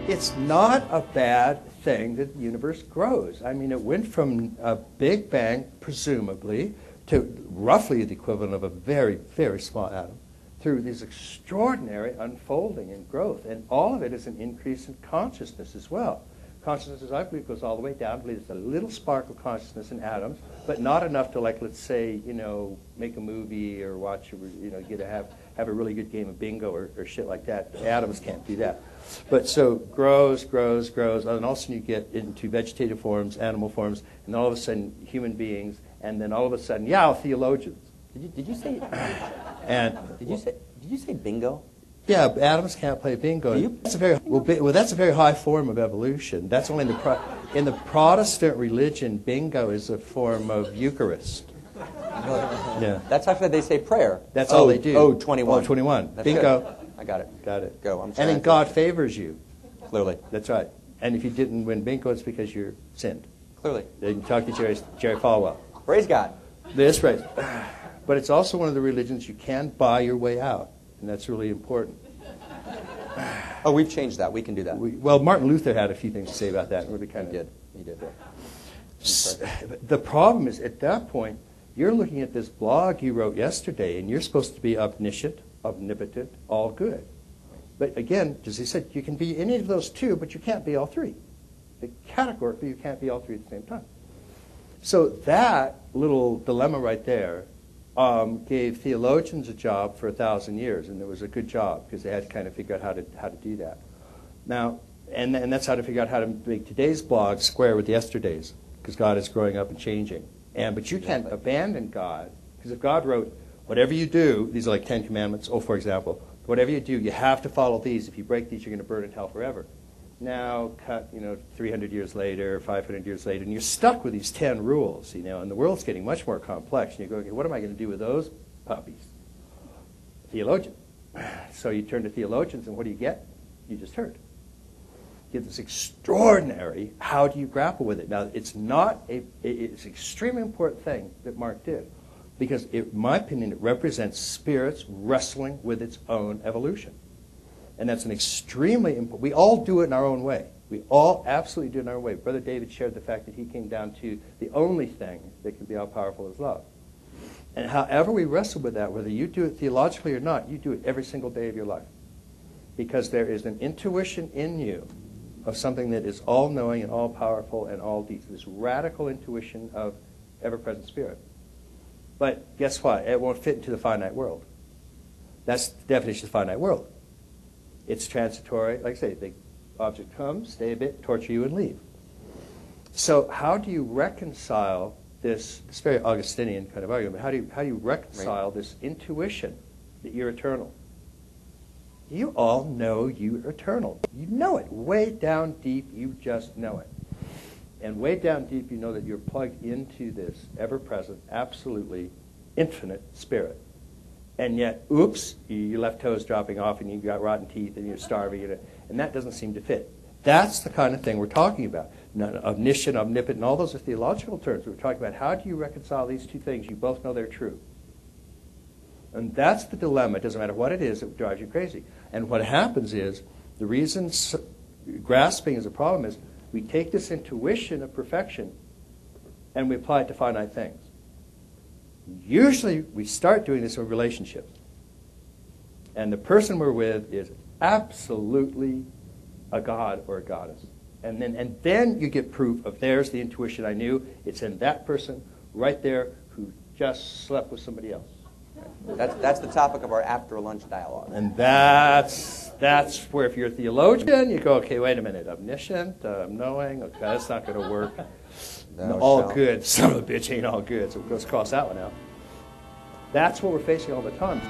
It's not a bad thing that the universe grows. I mean, it went from a Big Bang, presumably, to roughly the equivalent of a very, very small atom, through this extraordinary unfolding and growth. And all of it is an increase in consciousness as well. Consciousness, I believe, goes all the way down. I believe there's a little spark of consciousness in atoms, but not enough to, like, let's say, make a movie or watch, have a really good game of bingo or shit like that. Atoms can't do that. But so grows, grows, grows, and all of a sudden you get into vegetative forms, animal forms, and then all of a sudden human beings, and then all of a sudden, theologians. Did you say? And did you say bingo? Yeah, atoms can't play bingo. That's a very high form of evolution. That's only in the Protestant religion. Bingo is a form of Eucharist. Yeah, that's after they say prayer. That's all they do. 21. 21. That's Bingo. Good. I got it. Got it. Go. And then God favors you. Clearly. That's right. And if you didn't win bingo, it's because you're sinned. Clearly. Then you talk to Jerry Falwell. Praise God. That's right. But it's also one of the religions you can buy your way out, and that's really important. Oh, we've changed that. We can do that. Well, Martin Luther had a few things to say about that. Really kind of did. He did. The problem is, at that point, you're looking at this blog you wrote yesterday, and you're supposed to be omniscient, omnipotent, all good. But again, as he said, you can be any of those two, but you can't be all three. Categorically, you can't be all three at the same time. So that little dilemma right there gave theologians a job for 1,000 years, and it was a good job because they had to kind of figure out how to do that. Now, and that's how to figure out how to make today's blog square with yesterday's, because God is growing up and changing. But you can't abandon God, because if God wrote, whatever you do, these are like 10 commandments, for example, whatever you do, you have to follow these. If you break these, you're going to burn in hell forever. Now, cut, 300 years later, 500 years later, and you're stuck with these 10 rules, and the world's getting much more complex. And you go, okay, what am I going to do with those puppies? Theologian. So you turn to theologians, and what do you get? You just heard. You get this extraordinary, how do you grapple with it? Now, it's an extremely important thing that Mark did, because in my opinion, it represents spirits wrestling with its own evolution. And that's an extremely important. We all do it in our own way. We all absolutely do it in our own way. Brother David shared the fact that he came down to the only thing that can be all powerful is love. And however we wrestle with that, whether you do it theologically or not, you do it every single day of your life. Because there is an intuition in you of something that is all-knowing and all-powerful and all-deep. This radical intuition of ever-present spirit. But guess what? It won't fit into the finite world. That's the definition of the finite world. It's transitory. Like I say, the object comes, stay a bit, torture you, and leave. So how do you reconcile this very Augustinian kind of argument, how do you reconcile this intuition that you're eternal? You all know you're eternal. You know it. Way down deep, you just know it. And way down deep, you know that you're plugged into this ever-present, absolutely infinite spirit. And yet, oops, your left toe's dropping off and you got rotten teeth and you're starving, and that doesn't seem to fit. That's the kind of thing we're talking about. Omniscient, omnipotent, and all those are theological terms. We're talking about how do you reconcile these two things? You both know they're true. And that's the dilemma. It doesn't matter what it is that drives you crazy. And what happens is, the reason grasping is a problem is, we take this intuition of perfection and we apply it to finite things. Usually we start doing this in relationships. And the person we're with is absolutely a god or a goddess. And then you get proof of there's the intuition I knew. It's in that person right there who just slept with somebody else. That's the topic of our after lunch dialogue. And that's where if you're a theologian, you go, okay, wait a minute, omniscient, knowing, okay, that's not going to work. No, all good. Son of a bitch ain't all good, so let's cross that one out. That's what we're facing all the time.